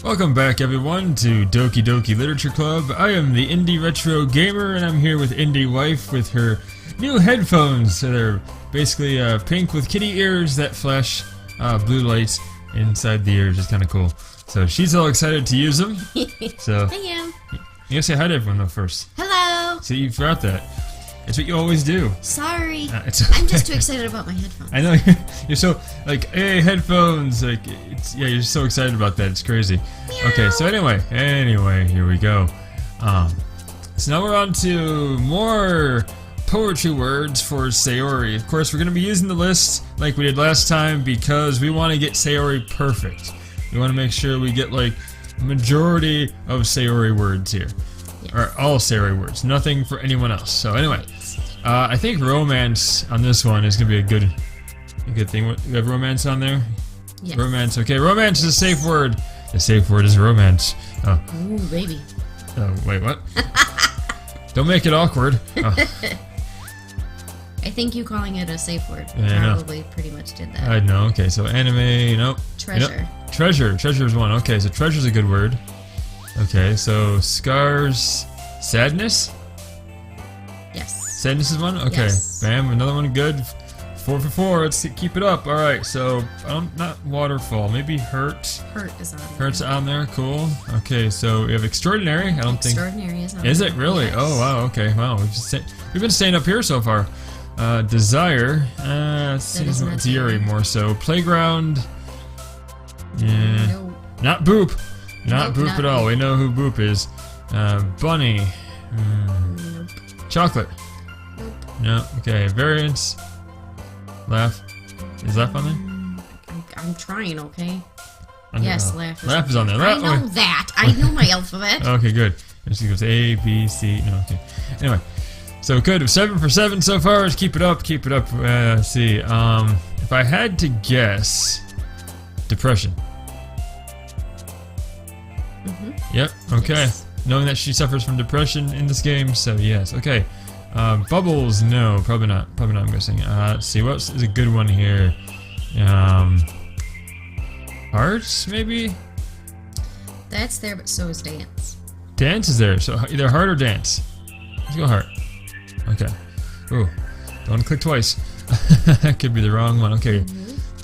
Welcome back everyone to Doki Doki Literature Club. I am the Indie Retro Gamer and I'm here with Indie Wife with her new headphones. So they're basically pink with kitty ears that flash blue lights inside the ears. It's kind of cool. So she's all excited to use them. So I am. You gotta say hi to everyone though first. Hello. See, you forgot that. It's what you always do. Sorry. It's okay. I'm just too excited about my headphones. I know you're so like, hey, headphones. Like, you're so excited about that. It's crazy. Meow. Okay, so anyway, here we go. So now we're on to more poetry words for Sayori. Of course, we're gonna be using the list like we did last time because we want to get Sayori perfect. We want to make sure we get like majority of Sayori words here. Yes. Or all Sayori words, nothing for anyone else. So anyway, I think romance on this one is gonna be a good thing. You have romance on there? Yes. Romance, okay. Romance is a safe word. The safe word is romance. Oh. Ooh, baby. Oh, wait, what? Don't make it awkward. Oh. I think you calling it a safe word Yeah, probably pretty much did that. I know. Okay, so anime, nope. Treasure. Nope. Treasure is one. Okay, so treasure's a good word. Okay, so scars, sadness. Yes. Sadness is one. Okay, Yes. bam, another one. Good. 4 for 4. Let's keep it up. All right, so not waterfall. Maybe hurt. Hurt is on there. Hurt's on there. Cool. Okay, so we have extraordinary. I don't think. Extraordinary is on Is there. it really? Yes. Oh wow. Okay. Wow. We've been staying up here so far. Desire. Let's see. That is It's not Yuri there. more so. Playground. Yeah. No. Not Boop. Not Nope, Boop not at all. Boop. We know who Boop is. Bunny. Nope. Chocolate. Nope. No. Okay. Variance. Laugh. Is laugh on there? I'm trying, okay? On there? Yes, Oh. laugh. Laugh is on there. I Laugh. know that. I know my alphabet. Okay, good. It just goes A, B, C. No, okay. Anyway, so good. 7 for 7 so far. Let's keep it up. Keep it up. Let's see. If I had to guess, depression. Yep. Okay. Yes. Knowing that she suffers from depression in this game, so yes. Okay. Bubbles. No, probably not. Probably not. I'm guessing. Let's see. What is a good one here? Arts, maybe. That's there, but so is dance. Dance is there, so either heart or dance. Let's go heart. Okay. Ooh, don't want to click twice. That could be the wrong one. Okay.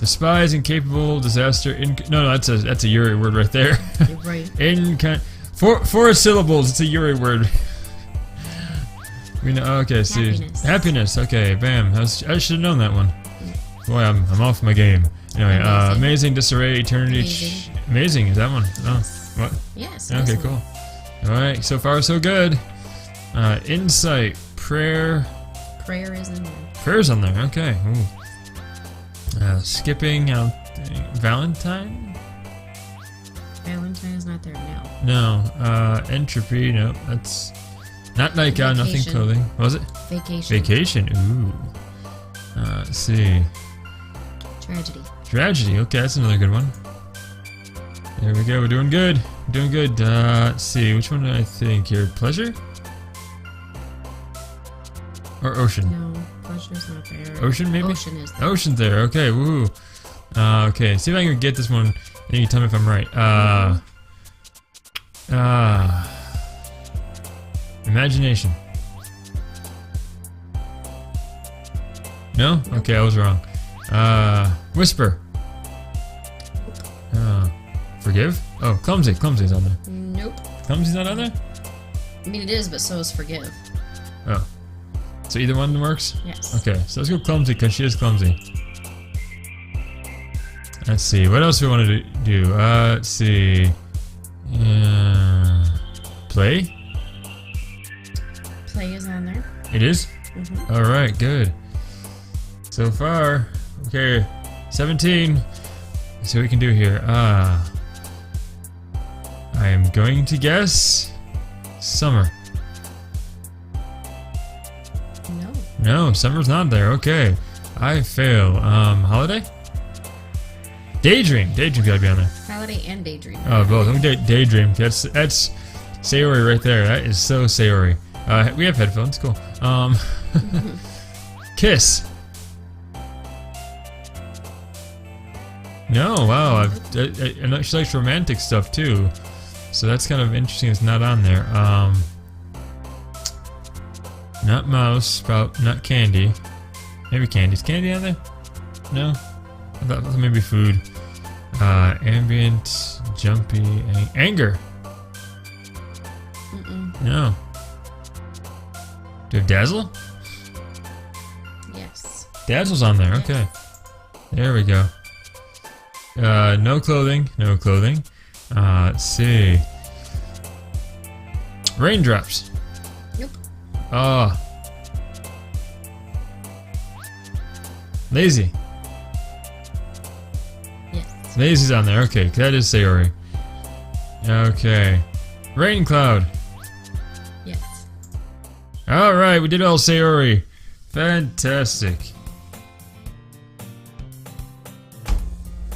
Despise, incapable, disaster. No, that's a Yuri word right there. You're right. Four syllables. It's a Yuri word. We know. Okay. See. Happiness. Happiness. Okay. Bam. I should have known that one. Boy, I'm off my game. Anyway, amazing, disarray, eternity. Amazing. Is that one? Oh. What? Yes. Okay, excellent. cool. Alright, so far so good. Insight, prayer. Prayer is in there. Prayer's on there, okay. Ooh. Skipping, Valentine? Valentine is not there now. No. Entropy, no. That's not like nothing Vacation. clothing. What was it? Vacation. Vacation, ooh. Let's see. Tragedy. Tragedy, okay, that's another good one. There we go, we're doing good. Doing good. Let's see, which one do I think here? Pleasure? Or ocean? No, pleasure's not there. Ocean, maybe? Ocean is there. Ocean's there, okay, woo. Okay, see if I can get this one, and you can tell me if I'm right. Imagination. No? Okay, I was wrong. Whisper. Forgive? Oh, clumsy. Clumsy's on there. Nope. Clumsy's not on there? I mean, it is, but so is forgive. Oh. So either one works? Yes. Okay, so let's go clumsy because she is clumsy. Let's see, what else do we want to do? Let's see. Play? Play is on there. It is? Alright, good. So far, okay, 17. Let's see what we can do here. I am going to guess summer. No. No, summer's not there. Okay, I fail. Holiday? Daydream. Daydream gotta be on there. Holiday and daydream. Oh, both. I'm gonna daydream. That's Sayori right there. That is so Sayori. We have headphones. Cool. Kiss. No, wow. I know she likes romantic stuff too, so that's kind of interesting. It's not on there. Not mouse, not candy. Maybe candy. Is candy on there? No. I thought maybe food. Ambient, jumpy, anger. No. Do you have dazzle? Yes. Dazzle's on there. Okay. There we go. No clothing. No clothing. Let's see. Raindrops. Nope. Oh. Lazy. Yes. Lazy's on there. Okay, that is Sayori. Okay. Rain cloud. Yes. Alright, we did all Sayori. Fantastic.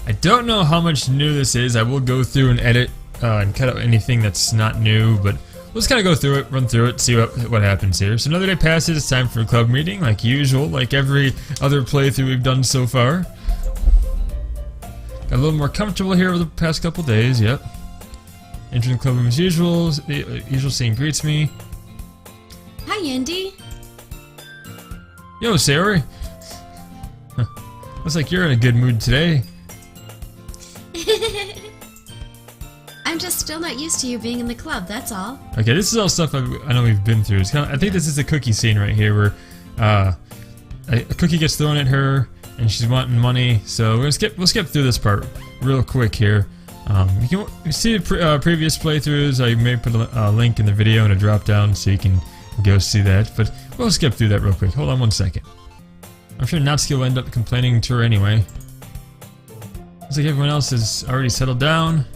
I don't know how much new this is. I will go through and edit and cut out anything that's not new, but let's kind of go through it, run through it, see what happens here. So another day passes, it's time for a club meeting, like usual, like every other playthrough we've done so far. Got a little more comfortable here over the past couple days, yep. Entering the club room as usual, the usual scene greets me. Hi, Indy. Yo, Sayori. Huh. Looks like you're in a good mood today. I'm just still not used to you being in the club, that's all. Okay, this is all stuff I know we've been through. It's I think this is the cookie scene right here where a cookie gets thrown at her and she's wanting money. So we'll skip through this part real quick here. You can see the previous playthroughs. I may put a link in the video and a drop down so you can go see that. But we'll skip through that real quick. Hold on one second. I'm sure Natsuki will end up complaining to her anyway. Looks like everyone else has already settled down.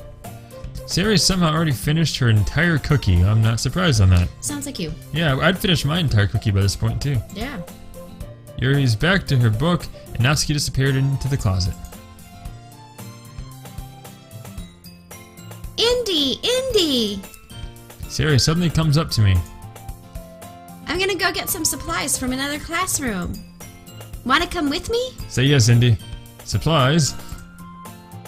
Sayori somehow already finished her entire cookie. I'm not surprised on that. Sounds like you. Yeah, I'd finished my entire cookie by this point too. Yeah. Yuri's back to her book, and Natsuki disappeared into the closet. Indy! Sayori suddenly comes up to me. I'm gonna go get some supplies from another classroom. Wanna come with me? Say yes, Indy. Supplies?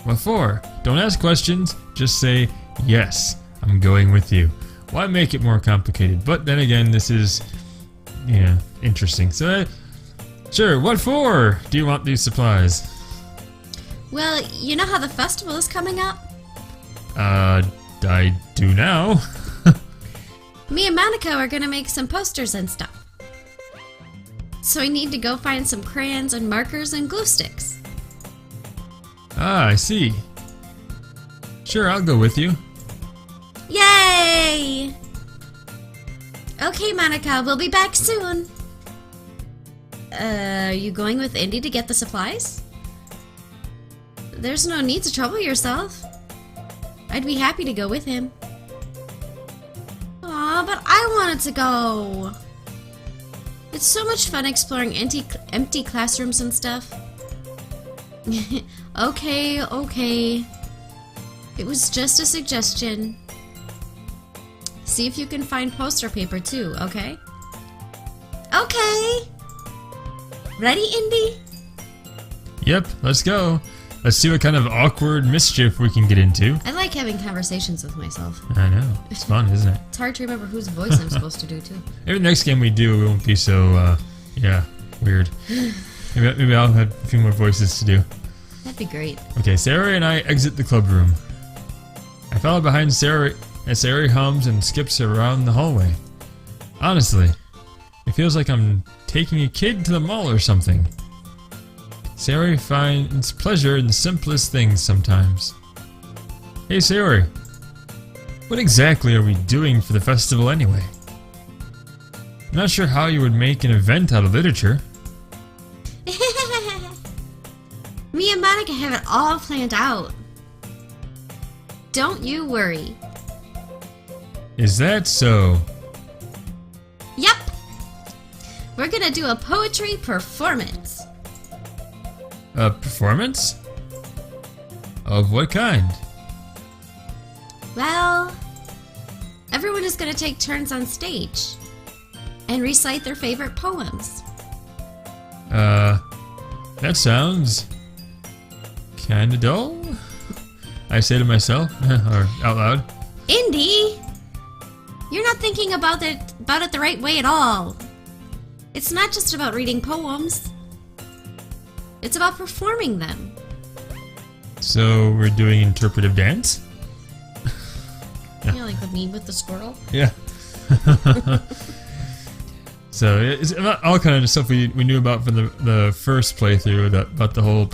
What for? Don't ask questions, just say yes. I'm going with you. Why make it more complicated? But then again, this is, yeah, interesting. So, sure, what for do you want these supplies? Well, you know how the festival is coming up? I do now. Me and Monica are gonna make some posters and stuff. So I need to go find some crayons and markers and glue sticks. Ah, I see. Sure, I'll go with you. Yay! Okay, Monica, we'll be back soon. Are you going with Indy to get the supplies? There's no need to trouble yourself. I'd be happy to go with him. Aw, but I wanted to go. It's so much fun exploring empty classrooms and stuff. Okay. It was just a suggestion. See if you can find poster paper too, okay? Okay! Ready, Indy? Yep, let's go. Let's see what kind of awkward mischief we can get into. I like having conversations with myself. I know. It's fun, isn't it? It's hard to remember whose voice I'm supposed to do too. Maybe the next game we do, we won't be so, yeah, weird. Maybe I'll have a few more voices to do. That'd be great. Okay, Sayori and I exit the club room. I follow behind Sayori as Sayori hums and skips around the hallway. Honestly, it feels like I'm taking a kid to the mall or something. Sayori finds pleasure in the simplest things sometimes. Hey Sayori, what exactly are we doing for the festival anyway? I'm not sure how you would make an event out of literature. Me and Monica have it all planned out. Don't you worry. Is that so? Yep. We're gonna do a poetry performance. A performance? Of what kind? Well, everyone is gonna take turns on stage and recite their favorite poems. That sounds kinda dull, I say to myself, or out loud. Indy! You're not thinking about it the right way at all. It's not just about reading poems. It's about performing them. So we're doing interpretive dance? Yeah, like the meme with the squirrel. Yeah. So it's all kind of stuff we knew about from the first playthrough, about the whole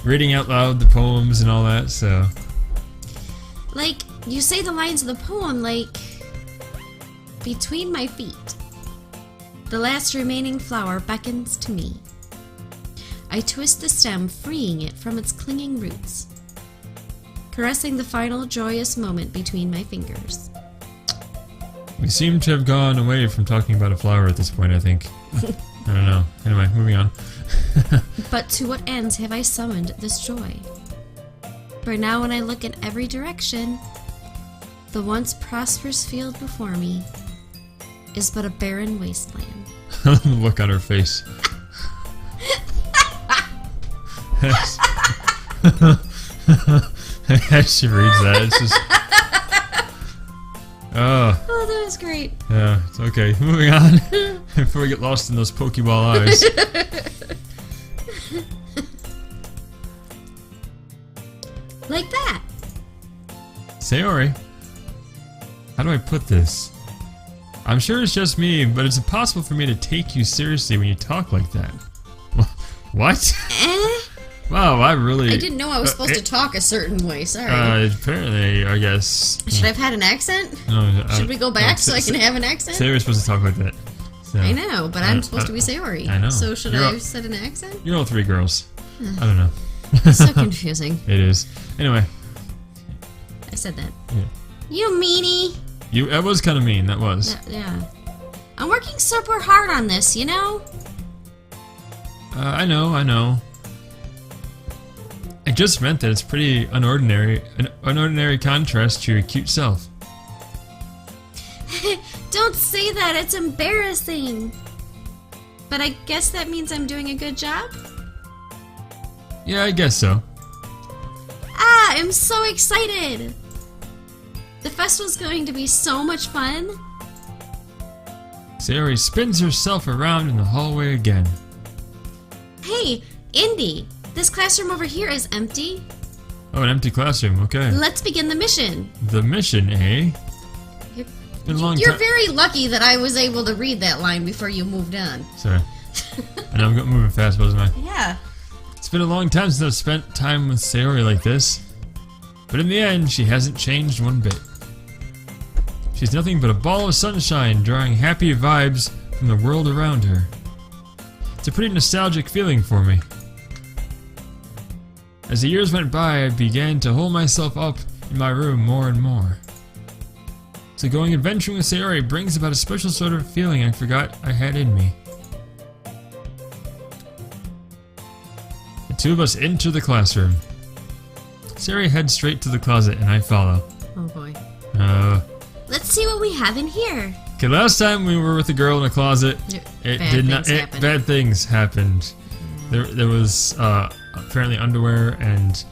reading out loud the poems and all that. So, like, you say the lines of the poem like, between my feet, the last remaining flower beckons to me. I twist the stem, freeing it from its clinging roots, caressing the final joyous moment between my fingers. we seem to have gone away from talking about a flower at this point, I think. I don't know. Anyway, moving on. But to what ends have I summoned this joy? For now when I look in every direction, the once prosperous field before me is but a barren wasteland. Look on her face. As she reads that, it's just... Oh, that was great. yeah, it's okay. Moving on. Before we get lost in those Pokeball eyes. Like that. Sayori, how do I put this? I'm sure it's just me, but it's impossible for me to take you seriously when you talk like that. What? Wow, I didn't know I was supposed to talk a certain way, sorry. Apparently, I guess... Should I have had an accent? No, Should we go back so I can have an accent? Sayori's supposed to talk like that. So. I know, but I'm supposed to be Sayori. I know. So should I have said an accent? You're all three girls. I don't know. So confusing. It is. Anyway. I said that. Yeah. You meanie. That was kind of mean, that was. Yeah. I'm working super hard on this, you know? I know. I just meant that it's pretty unordinary, an unordinary contrast to your cute self. Don't say that, it's embarrassing. But I guess that means I'm doing a good job? Yeah, I guess so. I'm so excited! The festival's going to be so much fun. Sayori spins herself around in the hallway again. Hey, Indy, this classroom over here is empty. Oh, an empty classroom, okay. Let's begin the mission. The mission, eh? You're very lucky that I was able to read that line before you moved on. Sorry. I know I'm moving fast, wasn't I? Yeah. It's been a long time since I've spent time with Sayori like this. But in the end, she hasn't changed one bit. She's nothing but a ball of sunshine, drawing happy vibes from the world around her. It's a pretty nostalgic feeling for me. As the years went by, I began to hold myself up in my room more and more. So going adventuring with Sayori brings about a special sort of feeling I forgot I had in me. The two of us enter the classroom. Sayori heads straight to the closet and I follow. Oh boy. Let's see what we have in here. Okay, last time we were with a girl in a closet, bad things happened. There was apparently underwear and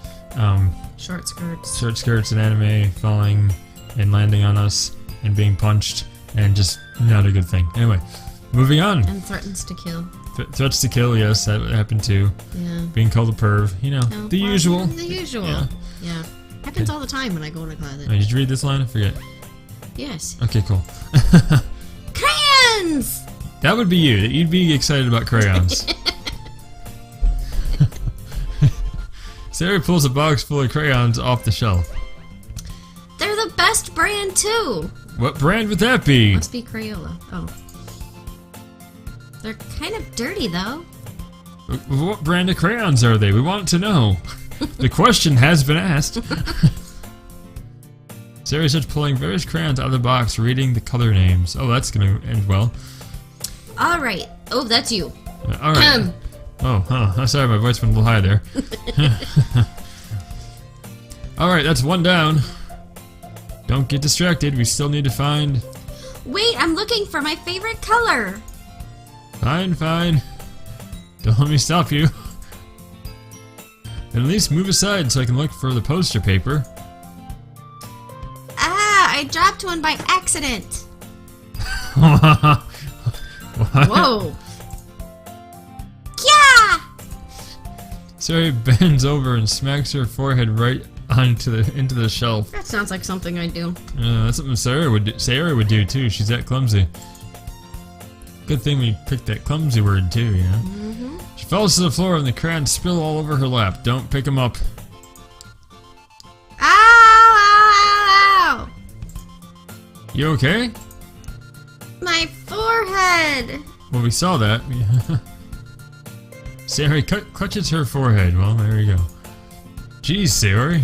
short skirts and anime falling and landing on us and being punched and just not a good thing. Anyway, moving on. And threatens to kill. Threats to kill, yes, that happened too. Yeah. Being called a perv, you know, the usual. The usual. Yeah. Happens all the time when I go in a closet. Did you read this line? I forget. Yes. Okay, cool. Crayons! That would be you. You'd be excited about crayons. Sayori pulls a box full of crayons off the shelf. They're the best brand too! What brand would that be? Must be Crayola. Oh. They're kind of dirty though. What brand of crayons are they? We want to know. The question has been asked. Sayori starts pulling various crayons out of the box, reading the color names. Oh, that's gonna end well. Alright. Oh, that's you. Alright. Oh, sorry, my voice went a little high there. Alright, that's one down. Don't get distracted, we still need to find... Wait, I'm looking for my favorite color. Fine. Don't let me stop you. Then at least move aside so I can look for the poster paper. Ah, I dropped one by accident. What? Whoa. Yeah! Sayori bends over and smacks her forehead right into the shelf. That sounds like something I do. That's something Sayori would do too. She's that clumsy. Good thing we picked that clumsy word too, you know? Mm-hmm. She falls to the floor and the crayons spill all over her lap. Don't pick them up. Ow! You okay? My forehead! Well, we saw that. Sayori clutches her forehead. Well, there you go. Jeez, Sayori.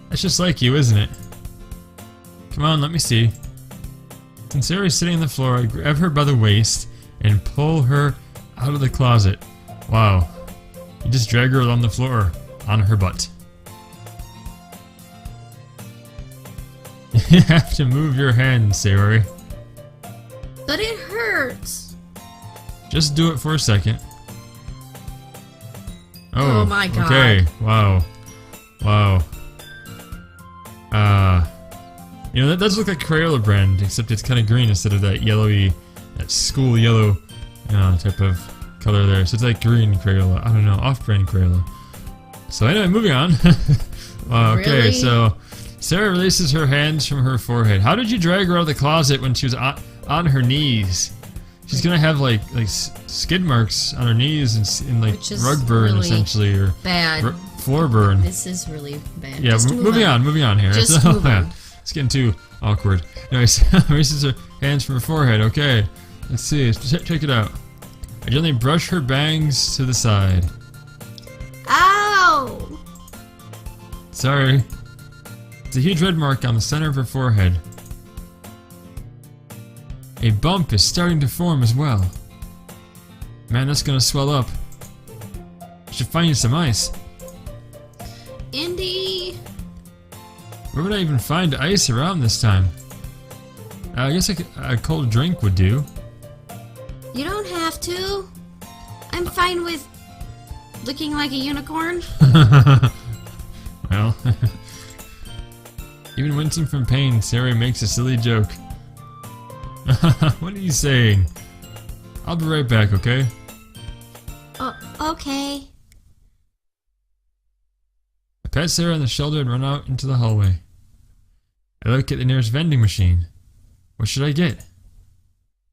That's just like you, isn't it? Come on, let me see. And Sayori's sitting on the floor. I grab her by the waist and pull her out of the closet. Wow. You just drag her on the floor, on her butt. You have to move your hands, Sayori. But it hurts. Just do it for a second. Oh my god. Okay, wow. Wow. You know, that does look like Crayola brand, except it's kind of green instead of that yellowy, that school yellow type of color there. So it's like green Crayola. I don't know, off-brand Crayola. So anyway, moving on. Wow, okay, Really? so Sarah releases her hands from her forehead. How did you drag her out of the closet when she was on her knees? She's gonna have like skid marks on her knees and like Which is rug burn really essentially, or bad. floor burn. This is really bad. Yeah, Just moving on here. Just move on. It's getting too awkward. Anyways, raises her hands from her forehead. Okay, let's see. Check it out. I gently brush her bangs to the side. Ow! Sorry. It's a huge red mark on the center of her forehead. A bump is starting to form as well. Man, that's gonna swell up. I should find you some ice. Indy! Where would I even find ice around this time? I guess a cold drink would do. You don't have to. I'm fine with looking like a unicorn. Well, even wincing from pain, Sayori makes a silly joke. What are you saying? I'll be right back, okay? Okay. I pat Sarah on the shoulder and run out into the hallway. I look at the nearest vending machine. What should I get?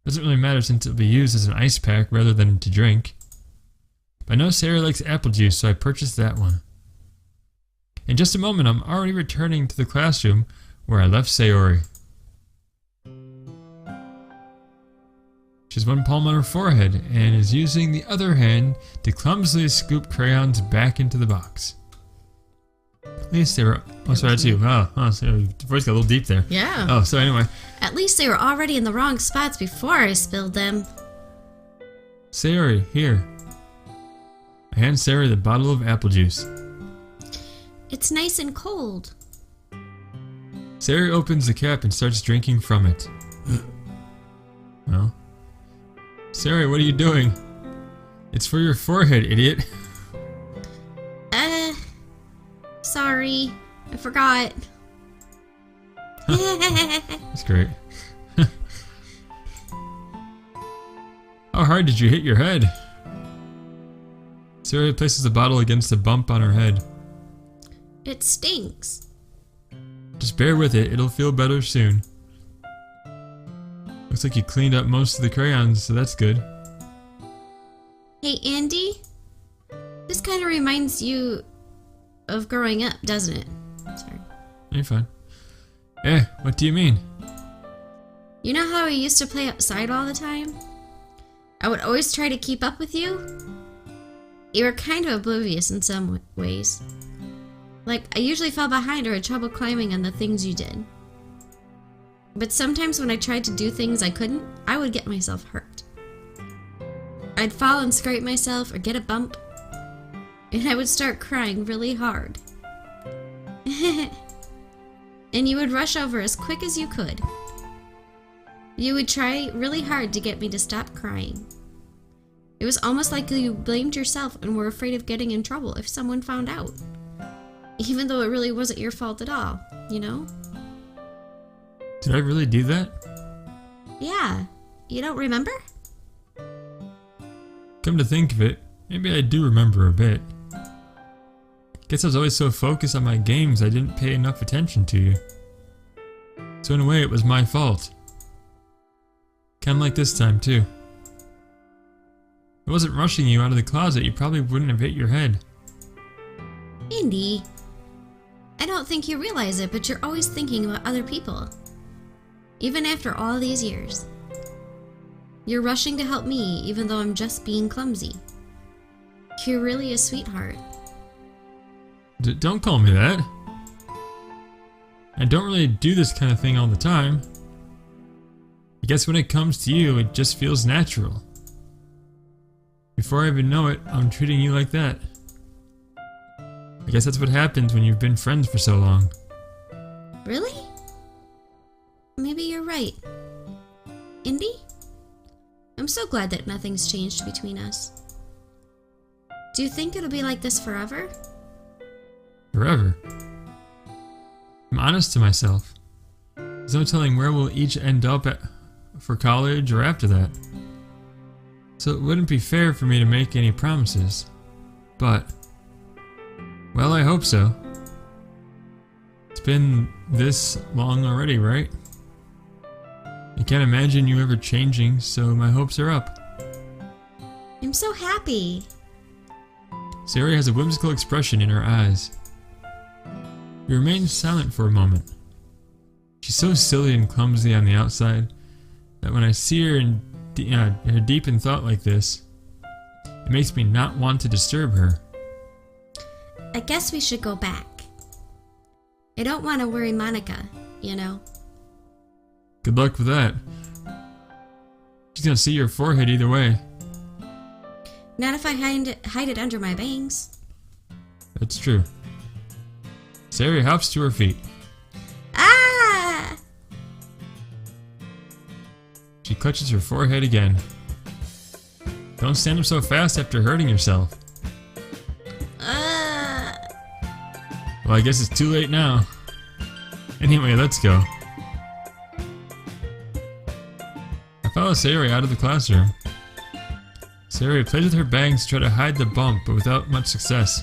Doesn't really matter since it'll be used as an ice pack rather than to drink. But I know Sarah likes apple juice, so I purchased that one. In just a moment, I'm already returning to the classroom where I left Sayori. She has one palm on her forehead and is using the other hand to clumsily scoop crayons back into the box. At least they were. Oh, sorry, that's you. Oh, so your voice got a little deep there. Yeah. Oh, so anyway. At least they were already in the wrong spots before I spilled them. Sayori, here. I hand Sayori the bottle of apple juice. It's nice and cold. Sayori opens the cap and starts drinking from it. Well. Sayori, what are you doing? It's for your forehead, idiot. Sorry. I forgot. That's great. How hard did you hit your head? Sayori places the bottle against the bump on her head. It stinks. Just bear with it, it'll feel better soon. Looks like you cleaned up most of the crayons, so that's good. Hey, Andy? This kind of reminds you of growing up, doesn't it? Sorry. You're fine. What do you mean? You know how I used to play outside all the time? I would always try to keep up with you. You were kind of oblivious in some ways. Like, I usually fell behind or had trouble climbing on the things you did. But sometimes when I tried to do things I couldn't, I would get myself hurt. I'd fall and scrape myself or get a bump, and I would start crying really hard. And you would rush over as quick as you could. You would try really hard to get me to stop crying. It was almost like you blamed yourself and were afraid of getting in trouble if someone found out. Even though it really wasn't your fault at all, you know? Did I really do that? Yeah. You don't remember? Come to think of it, maybe I do remember a bit. Guess I was always so focused on my games I didn't pay enough attention to you. So in a way it was my fault. Kinda like this time too. If I wasn't rushing you out of the closet, you probably wouldn't have hit your head. Indy, I don't think you realize it, but you're always thinking about other people. Even after all these years. You're rushing to help me even though I'm just being clumsy. You're really a sweetheart. Don't call me that. I don't really do this kind of thing all the time. I guess when it comes to you, it just feels natural. Before I even know it, I'm treating you like that. I guess that's what happens when you've been friends for so long. Really? Maybe you're right. Indy? I'm so glad that nothing's changed between us. Do you think it'll be like this forever? Forever? I'm honest to myself. There's no telling where we'll each end up at for college or after that. So it wouldn't be fair for me to make any promises. But, well, I hope so. It's been this long already, right? I can't imagine you ever changing, so my hopes are up. I'm so happy. Sayori has a whimsical expression in her eyes. We remain silent for a moment. She's so silly and clumsy on the outside that when I see her her deep in thought like this, it makes me not want to disturb her. I guess we should go back. I don't want to worry Monica, you know. Good luck with that. She's gonna see your forehead either way. Not if I hide it under my bangs. That's true. Sayori hops to her feet. Ah! She clutches her forehead again. Don't stand up so fast after hurting yourself. Well, I guess it's too late now. Anyway, let's go. I follow Sayori out of the classroom. Sayori plays with her bangs to try to hide the bump, but without much success.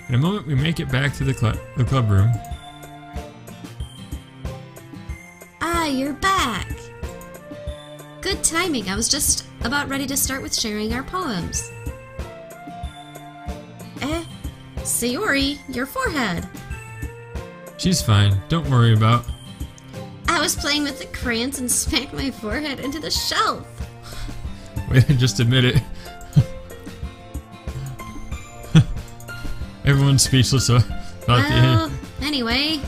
In a moment, we make it back to the club room. Ah, you're back. Good timing. I was just about ready to start with sharing our poems. Sayori, your forehead. She's fine. Don't worry about. I was playing with the crayons and smacked my forehead into the shelf. Wait, just admit it. Everyone's speechless about well, anyway.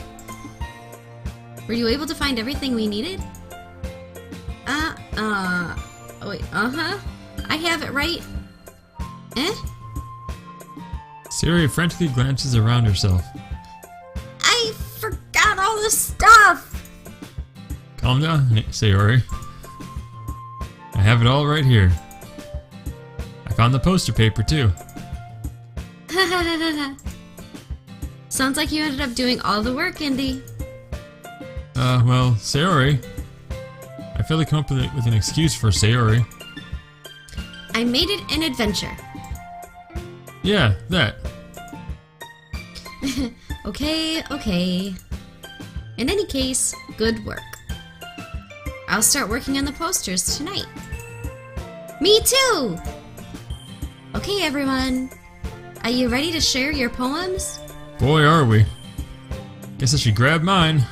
Were you able to find everything we needed? Wait, I have it right. Sayori frantically glances around herself. I forgot all the stuff! Calm down, Sayori. I have it all right here. I found the poster paper too. Sounds like you ended up doing all the work, Indy. Well, Sayori. I failed to come up with an excuse for Sayori. I made it an adventure. Yeah, that. Okay. In any case, good work. I'll start working on the posters tonight. Me too! Okay, everyone. Are you ready to share your poems? Boy, are we. Guess I should grab mine.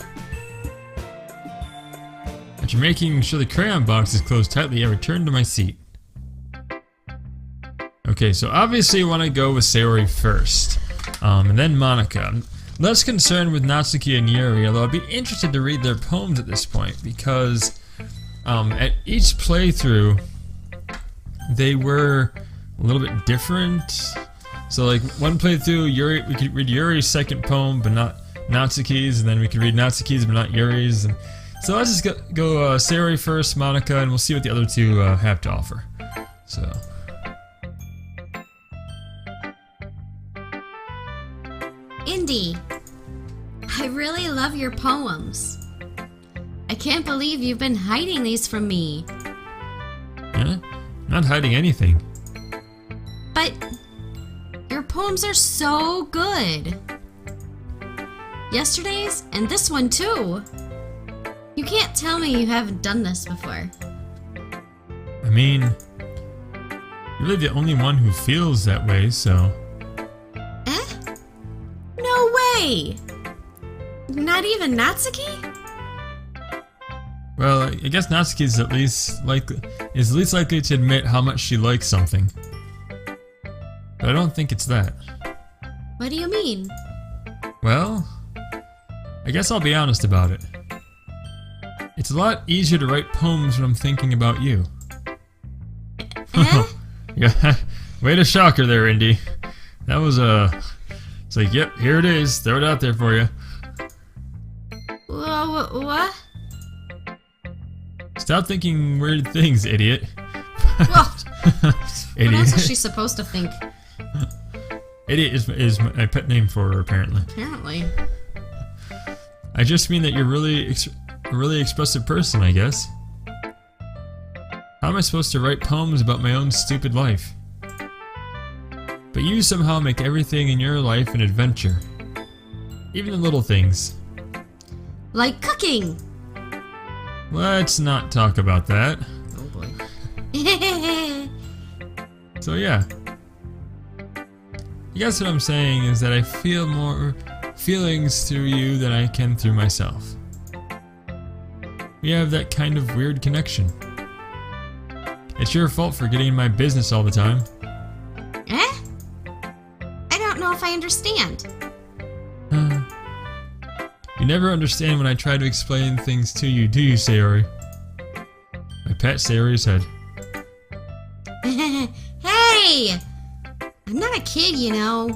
After making sure the crayon box is closed tightly, I return to my seat. Okay, so obviously you want to go with Sayori first, and then Monica. I'm less concerned with Natsuki and Yuri, although I'd be interested to read their poems at this point, because at each playthrough, they were a little bit different. So like one playthrough, we could read Yuri's second poem, but not Natsuki's, and then we could read Natsuki's, but not Yuri's. And so let's just go Sayori first, Monica, and we'll see what the other two have to offer. So. Indy, I really love your poems. I can't believe you've been hiding these from me. Yeah? Not hiding anything. But your poems are so good. Yesterday's and this one too. You can't tell me you haven't done this before. I mean, you're really the only one who feels that way, so... Eh? No way! Not even Natsuki? Well, I guess Natsuki is at least likely to admit how much she likes something. But I don't think it's that. What do you mean? Well, I guess I'll be honest about it. It's a lot easier to write poems when I'm thinking about you. Eh? Yeah, way to shock her there, Indy. That was it's like, yep, here it is. Throw it out there for you. What? Stop thinking weird things, idiot. What? Idiot. What else is she supposed to think? Idiot is my pet name for her, apparently. Apparently. I just mean that you're a really expressive person, I guess. How am I supposed to write poems about my own stupid life? But you somehow make everything in your life an adventure. Even the little things. Like cooking! Let's not talk about that. Oh boy. So yeah. I guess what I'm saying is that I feel more feelings through you than I can through myself. We have that kind of weird connection. It's your fault for getting in my business all the time. Eh? I don't know if I understand. You never understand when I try to explain things to you, do you, Sayori? I pat Sayori's head. Hey! I'm not a kid, you know.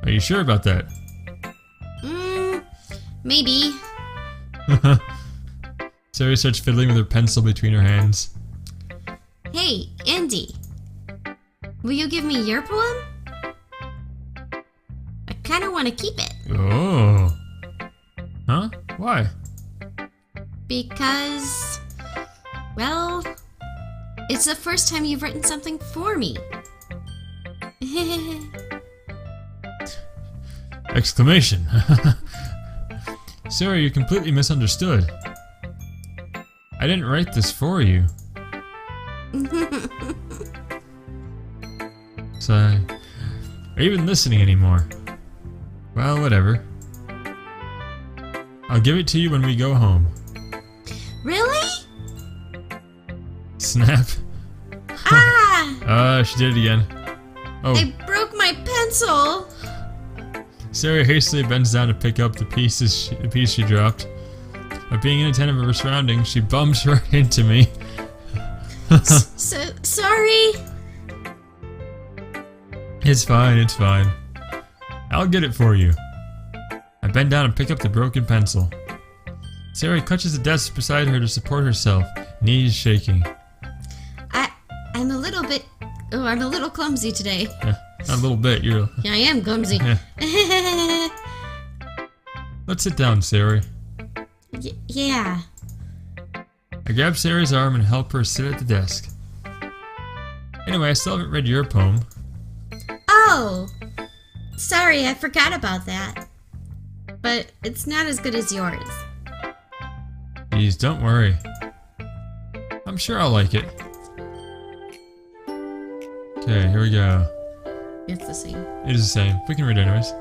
Are you sure about that? Maybe. Sayori starts fiddling with her pencil between her hands. Hey, Indy. Will you give me your poem? I kinda wanna keep it. Oh. Huh? Why? Because... well... it's the first time you've written something for me. Exclamation. Sayori, you completely misunderstood. I didn't write this for you. So, are you even listening anymore? Well, whatever. I'll give it to you when we go home. Really? Snap. Ah! She did it again. Oh. I broke my pencil! Sayori hastily bends down to pick up the piece she dropped. By being inattentive of her surroundings, she bumps right into me. Sorry. It's fine, it's fine. I'll get it for you. I bend down and pick up the broken pencil. Sayori clutches the desk beside her to support herself, knees shaking. I'm a little bit... oh, I'm a little clumsy today. Yeah, not a little bit, you're... Yeah, I am clumsy. Yeah. Let's sit down, Sayori. Yeah. I grab Sayori's arm and help her sit at the desk. Anyway, I still haven't read your poem. Oh! Sorry, I forgot about that. But it's not as good as yours. Please, don't worry. I'm sure I'll like it. Okay, here we go. It's the same. It is the same. We can read it anyways.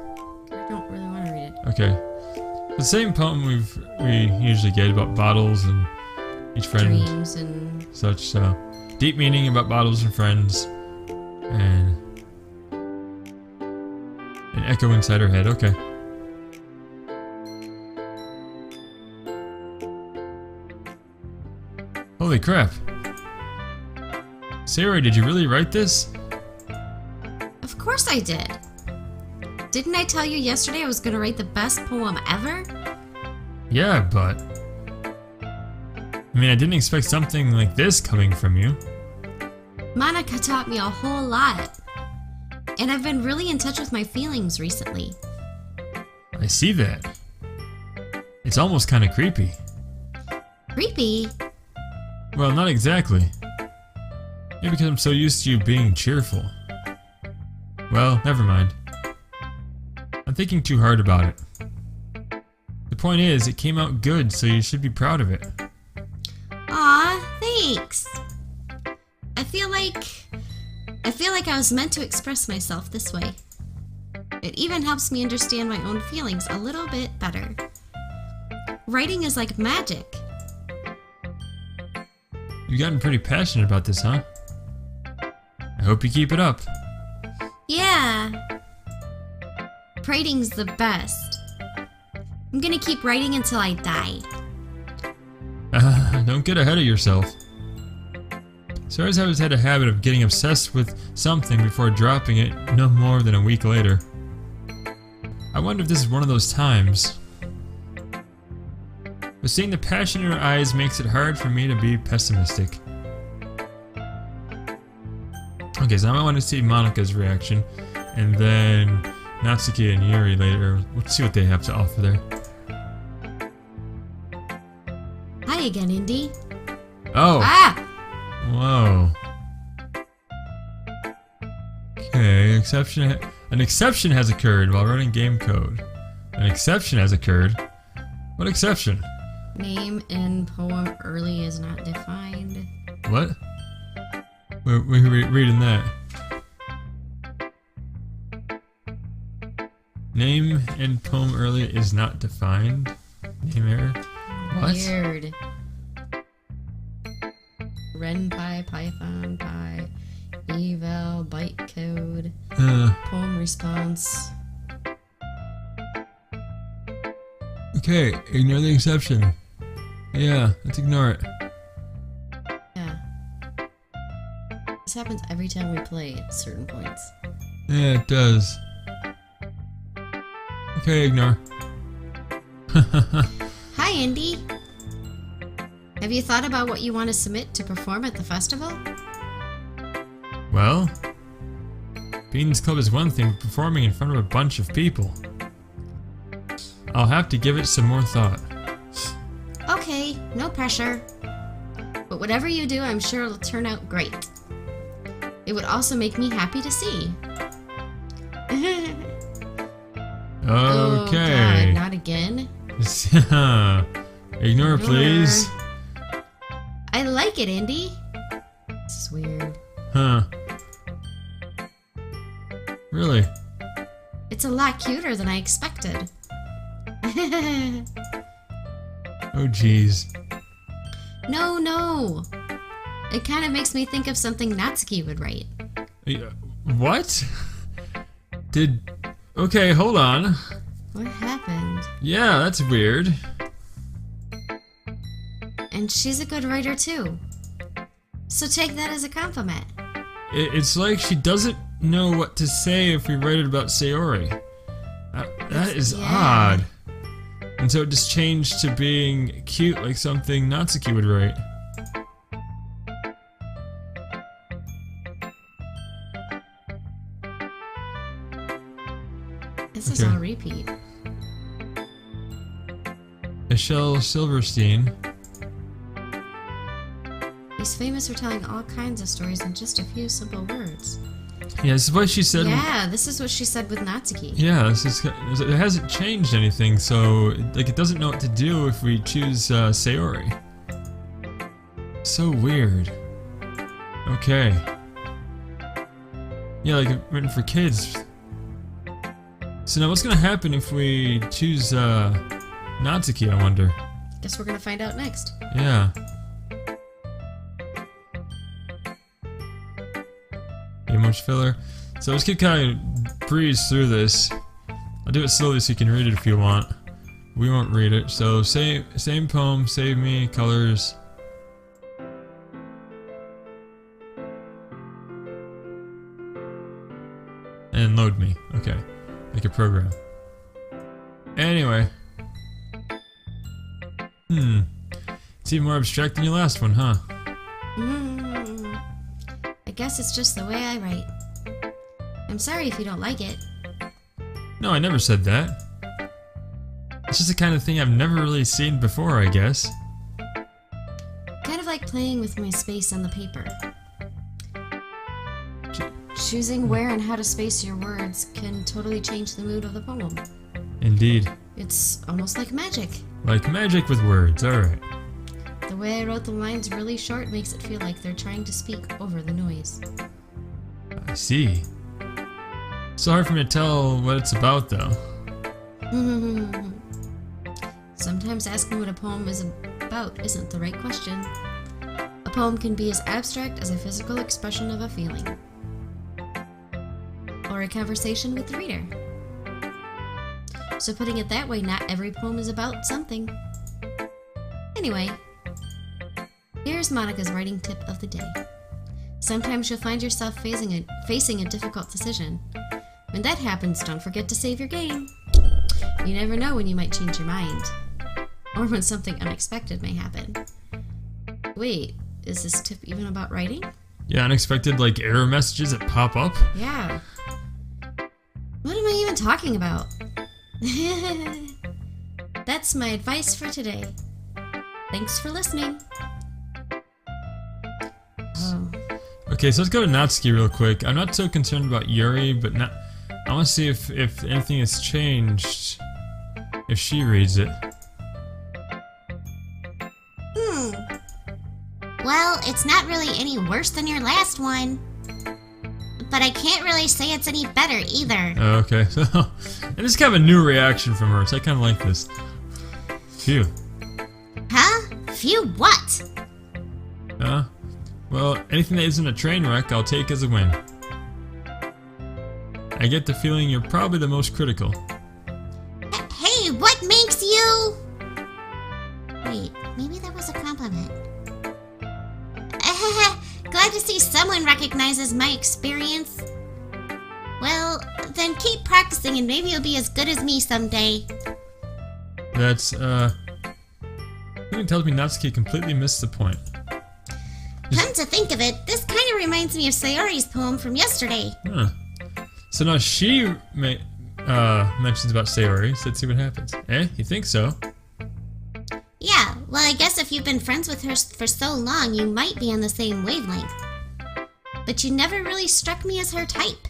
I don't really want to read it. Okay. The same poem we usually get about bottles and each friend. Dreams and such, so. Deep meaning about bottles and friends. And an echo inside her head. Okay. Holy crap. Sayori, did you really write this? Of course I did. Didn't I tell you yesterday I was going to write the best poem ever? Yeah, but... I mean, I didn't expect something like this coming from you. Monica taught me a whole lot. And I've been really in touch with my feelings recently. I see that. It's almost kind of creepy. Creepy? Well, not exactly. Maybe because I'm so used to you being cheerful. Well, never mind. I'm thinking too hard about it. The point is, it came out good, so you should be proud of it. Aw, thanks. I feel like I was meant to express myself this way. It even helps me understand my own feelings a little bit better. Writing is like magic. You've gotten pretty passionate about this, huh? I hope you keep it up. Yeah. Writing's the best. I'm gonna keep writing until I die. Don't get ahead of yourself. Sarah's always had a habit of getting obsessed with something before dropping it no more than a week later. I wonder if this is one of those times. But seeing the passion in her eyes makes it hard for me to be pessimistic. Okay, so now I want to see Monica's reaction, and then Natsuki and Yuri later. Let's see what they have to offer there. Hi again, Indy. Oh! Ah! Whoa. Okay, an exception has occurred while running game code. An exception has occurred? What exception? Name in poem early is not defined. What? We're reading that. Name in poem early is not defined. Name error? What? Weird. RenPy, Python, Py, eval, bytecode, poem response. Okay, ignore the exception. Yeah, let's ignore it. Yeah. This happens every time we play at certain points. Yeah, it does. Okay, ignore. Hi, Indy. Have you thought about what you want to submit to perform at the festival? Well, Beans Club is one thing, but performing in front of a bunch of people. I'll have to give it some more thought. Okay, no pressure. But whatever you do, I'm sure it'll turn out great. It would also make me happy to see. Okay. Oh God, not again. Ignore, please. I like it, Indy. This is weird. Huh. Really? It's a lot cuter than I expected. Oh, jeez. No. It kind of makes me think of something Natsuki would write. What? Okay, hold on. What happened? Yeah, that's weird. And she's a good writer too. So take that as a compliment. It's like she doesn't know what to say if we write it about Sayori. That is odd. And so it just changed to being cute, like something Natsuki would write. This is on repeat. Michelle Silverstein. He's famous for telling all kinds of stories in just a few simple words. Yeah, this is what she said. Yeah, this is what she said with Natsuki. Yeah, it hasn't changed anything, so it doesn't know what to do if we choose Sayori. So weird. Okay. Yeah, like written for kids. So now what's gonna happen if we choose Natsuki, I wonder? Guess we're gonna find out next. Yeah. Much filler. So let's kind of breeze through this. I'll do it slowly so you can read it if you want. We won't read it. So same poem, save me, colors. And load me. Okay. Like a program. Anyway. It's even more abstract than your last one, huh? I guess it's just the way I write. I'm sorry if you don't like it. No, I never said that. It's just the kind of thing I've never really seen before, I guess. Kind of like playing with my space on the paper. Choosing where and how to space your words can totally change the mood of the poem. Indeed. It's almost like magic. Like magic with words, alright. The way I wrote the lines really short makes it feel like they're trying to speak over the noise. I see. So hard for me to tell what it's about, though. Sometimes asking what a poem is about isn't the right question. A poem can be as abstract as a physical expression of a feeling. Or a conversation with the reader. So putting it that way, not every poem is about something. Anyway, here's Monica's writing tip of the day. Sometimes you'll find yourself facing a difficult decision. When that happens, don't forget to save your game. You never know when you might change your mind. Or when something unexpected may happen. Wait, is this tip even about writing? Yeah, unexpected, like, error messages that pop up? Yeah. What am I even talking about? That's my advice for today. Thanks for listening. Oh. Okay, so let's go to Natsuki real quick. I'm not so concerned about Yuri, but I want to see if anything has changed if she reads it. Well, it's not really any worse than your last one. But I can't really say it's any better either. Okay, so and it's kind of a new reaction from her, so I kind of like this. Phew. Huh? Phew what? Well, anything that isn't a train wreck, I'll take as a win. I get the feeling you're probably the most critical. Hey, what makes you... Wait, maybe that was a compliment. Glad to see someone recognizes my experience. Well, then keep practicing and maybe you'll be as good as me someday. That's, something tells me Natsuki completely missed the point. Come to think of it, this kind of reminds me of Sayori's poem from yesterday. Huh. So now she mentions about Sayori, so let's see what happens. Eh? You think so? Yeah, well I guess if you've been friends with her for so long, you might be on the same wavelength. But you never really struck me as her type.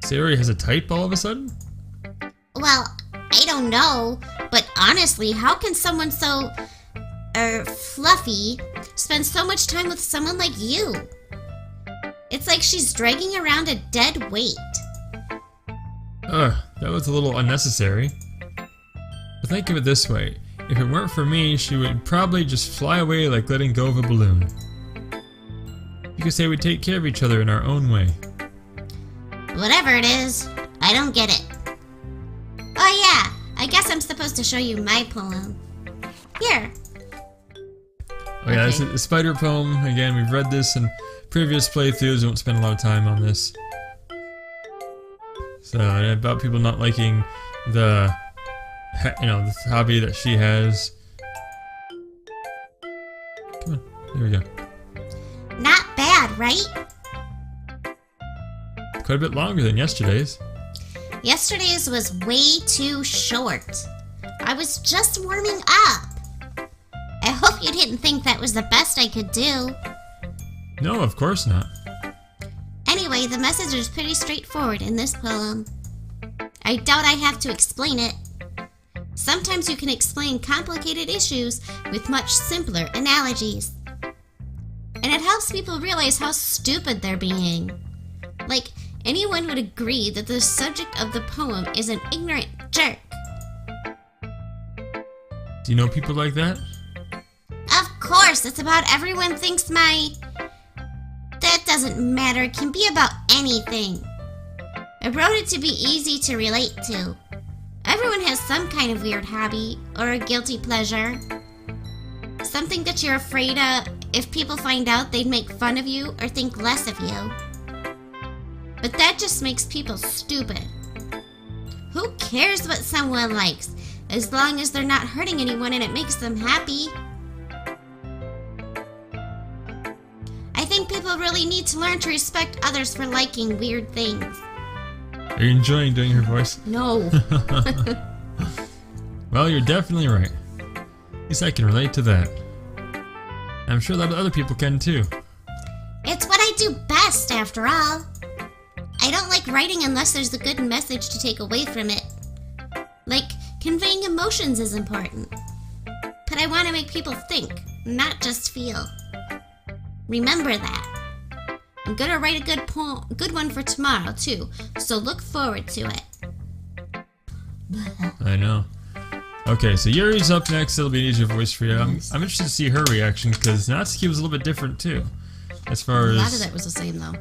Sayori has a type all of a sudden? Well, I don't know, but honestly, how can someone so, fluffy spend so much time with someone like you? It's like she's dragging around a dead weight. Ugh, that was a little unnecessary. But think of it this way, if it weren't for me, she would probably just fly away like letting go of a balloon. You could say we take care of each other in our own way. Whatever it is, I don't get it. Oh yeah, I guess I'm supposed to show you my poem. Here. Oh yeah, this is a spider poem. Again, we've read this in previous playthroughs. We won't spend a lot of time on this. So, about people not liking the hobby that she has. Come on, there we go. Not bad, right? Quite a bit longer than yesterday's. Yesterday's was way too short. I was just warming up. I hope you didn't think that was the best I could do. No, of course not. Anyway, the message is pretty straightforward in this poem. I doubt I have to explain it. Sometimes you can explain complicated issues with much simpler analogies. And it helps people realize how stupid they're being. Like, anyone would agree that the subject of the poem is an ignorant jerk. Do you know people like that? Of course, it's about everyone thinks my... That doesn't matter, it can be about anything. I wrote it to be easy to relate to. Everyone has some kind of weird hobby, or a guilty pleasure. Something that you're afraid of, if people find out they'd make fun of you or think less of you. But that just makes people stupid. Who cares what someone likes, as long as they're not hurting anyone and it makes them happy? I think people people really need to learn to respect others for liking weird things. Are you enjoying doing her voice? No. Well, you're definitely right. At least I can relate to that. I'm sure a lot of other people can too. It's what I do best, after all. I don't like writing unless there's a good message to take away from it. Like, conveying emotions is important. But I want to make people think, not just feel. Remember that. I'm gonna write a good one for tomorrow, too, so look forward to it. I know. Okay, so Yuri's up next. It'll be an easier voice for you. I'm interested to see her reaction because Natsuki was a little bit different too. As far as A lot of that was the same though.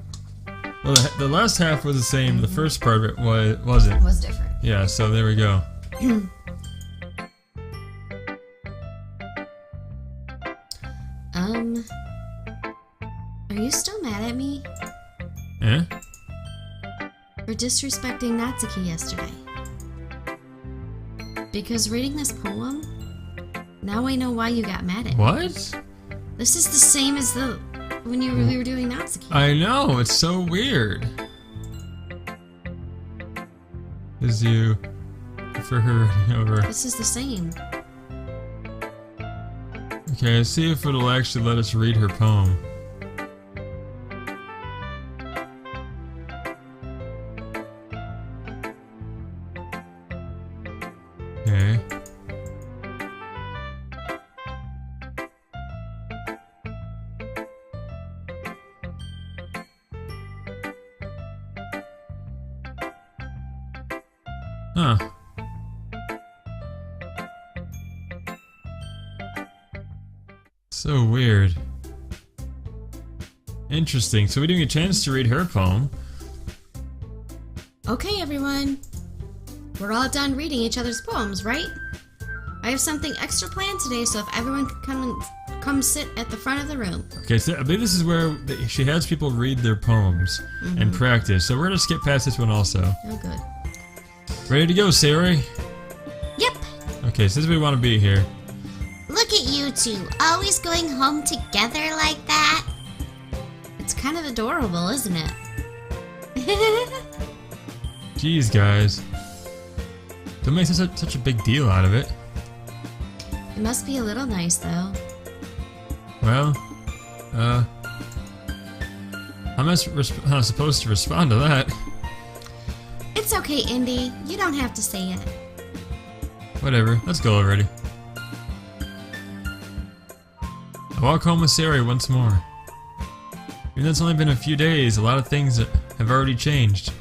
well, the last half was the same. The first part of it wasn't. It was different. Yeah. So there we go. Are you still mad at me Eh? for disrespecting Natsuki yesterday? Because reading this poem, now I know why you got mad at me. What? This is the same as when we were doing Natsuki. I know. It's so weird. Is you for her reading over? This is the same. Okay, let's see if it'll actually let us read her poem. Okay. Huh. So weird. Interesting. So we didn't get a chance to read her poem. Okay, everyone. We're all done reading each other's poems, right? I have something extra planned today, so if everyone could come sit at the front of the room. Okay, so I believe this is where she has people read their poems and practice. So we're gonna skip past this one also. Oh, good. Ready to go, Sayori? Yep. Okay, so this is where we want to be here. Look at you two, always going home together like that. It's kind of adorable, isn't it? Jeez, guys. Don't make such a big deal out of it. It must be a little nice, though. Well, how am I supposed to respond to that? It's okay, Indy. You don't have to say it. Whatever, let's go already. I walk home with Sayori once more. Even though it's only been a few days, a lot of things have already changed.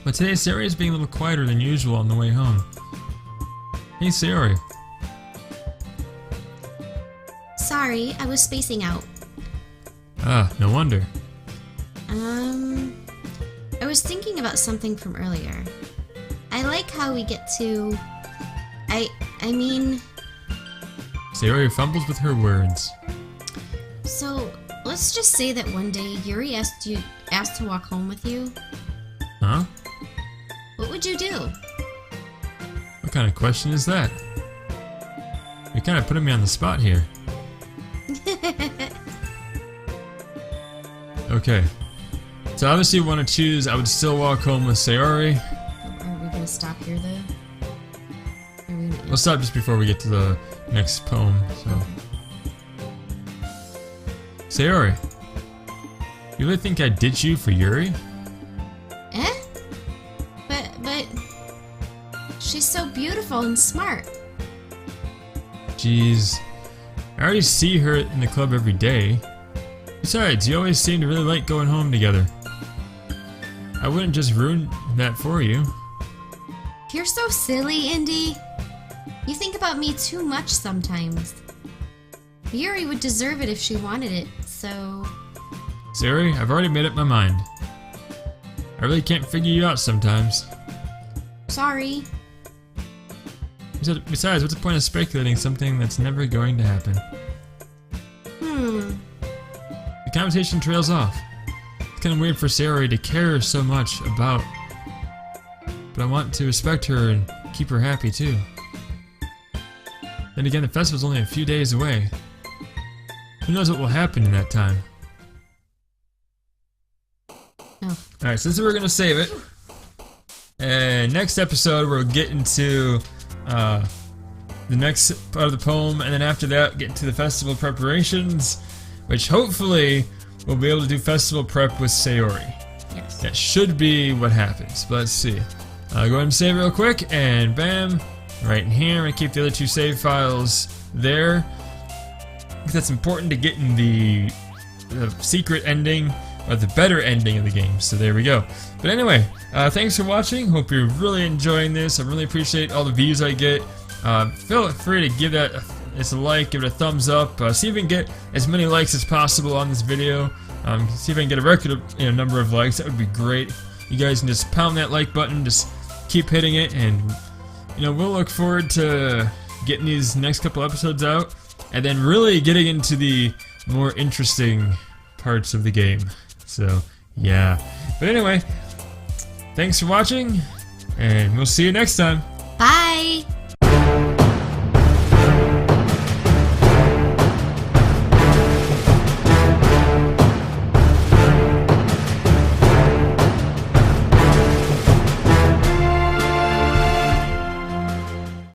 But today Sayori is being a little quieter than usual on the way home. Hey Sayori. Sorry, I was spacing out. Ah, no wonder. I was thinking about something from earlier. I like how we get to... I mean... Sayori fumbles with her words. So, let's just say that one day Yuri asked to walk home with you. Huh? What would you do? What kind of question is that? You're kind of putting me on the spot here. Okay. So obviously you want to choose, I would still walk home with Sayori. Are we gonna stop here, though? We'll stop just before we get to the next poem, so... Sayori. You really think I'd ditch you for Yuri? Eh? But... She's so beautiful and smart. Jeez. I already see her in the club every day. Besides, you always seem to really like going home together. I wouldn't just ruin that for you. You're so silly, Indy. You think about me too much sometimes. Yuri would deserve it if she wanted it, so... Sayori, I've already made up my mind. I really can't figure you out sometimes. Sorry. Besides, what's the point of speculating something that's never going to happen? The conversation trails off. It's kind of weird for Sayori to care so much about... But I want to respect her and keep her happy too. Then again, the festival's only a few days away. Who knows what will happen in that time? Alright, so this is where we're gonna save it. And next episode we'll get into the next part of the poem, and then after that get into the festival preparations, which hopefully we'll be able to do festival prep with Sayori. Yes. That should be what happens, but let's see. Go ahead and save real quick, and bam, right in here. I'm gonna keep the other two save files there, because that's important to get in the secret ending, or the better ending of the game. So there we go. But anyway, thanks for watching. Hope you're really enjoying this. I really appreciate all the views I get. Feel free to give that a like, give it a thumbs up. See if we can get as many likes as possible on this video. See if I can get a record number of likes. That would be great. You guys can just pound that like button, just keep hitting it, and we'll look forward to getting these next couple episodes out, and then really getting into the more interesting parts of the game. So yeah. But anyway, thanks for watching, and we'll see you next time.